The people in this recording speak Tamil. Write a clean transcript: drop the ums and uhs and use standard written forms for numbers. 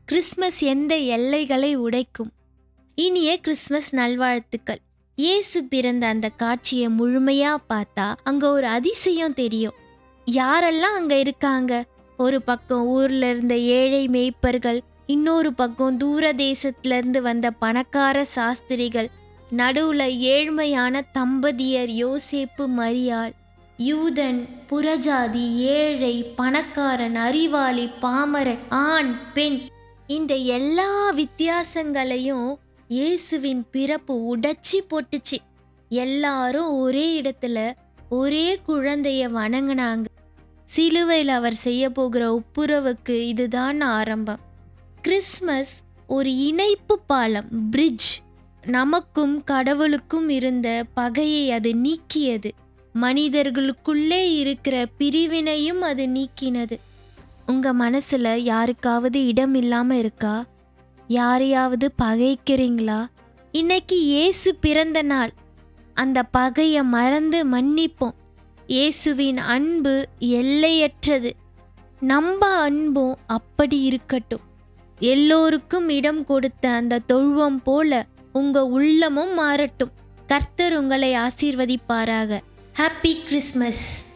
கிறிஸ்மஸ் எந்த எல்லைகளை உடைக்கும்? இனிய கிறிஸ்மஸ் நல்வாழ்த்துக்கள். இயேசு பிறந்த அந்த காட்சியை முழுமையா பார்த்தா அங்க ஒரு அதிசயம் தெரியும். யாரெல்லாம் அங்க இருக்காங்க? ஒரு பக்கம் ஊர்ல இருந்த ஏழை மேய்ப்பர்கள், இன்னொரு பக்கம் தூர தேசத்துல இருந்து வந்த பணக்கார சாஸ்திரிகள், நடுவுல ஏழ்மையான தம்பதியர் யோசேப்பு மரியாள். யூதன், புறஜாதி, ஏழை, பணக்காரன், அறிவாளி, பாமரன், ஆண், பெண், இந்த எல்லா வித்தியாசங்களையும் இயேசுவின் பிறப்பு உடைச்சி போட்டுச்சு. எல்லாரும் ஒரே இடத்துல ஒரே குழந்தைய வணங்குனாங்க. சிலுவையில் அவர் செய்ய போகிற ஒப்புரவுக்கு இதுதான் ஆரம்பம். கிறிஸ்மஸ் ஒரு இணைப்பு பாலம், பிரிட்ஜ். நமக்கும் கடவுளுக்கும் இருந்த பகையை அது நீக்கியது. மனிதர்களுக்குள்ளே இருக்கிற பிரிவினையும் அது நீக்கினது. உங்க மனசுல யாருக்காவது இடம் இல்லாம இருக்கா? யாரையாவது பகைக்கிறீங்களா? இன்னைக்கு இயேசு பிறந்த நாள். அந்த பகையை மறந்து மன்னிப்போம். இயேசுவின் அன்பு எல்லையற்றது. நம்ம அன்பும் அப்படி இருக்கட்டும். எல்லோருக்கும் இடம் கொடுத்த அந்த தொழுவம் போல உங்க உள்ளமும் மாறட்டும். கர்த்தர் உங்களை ஆசீர்வதிப்பாராக. Happy Christmas.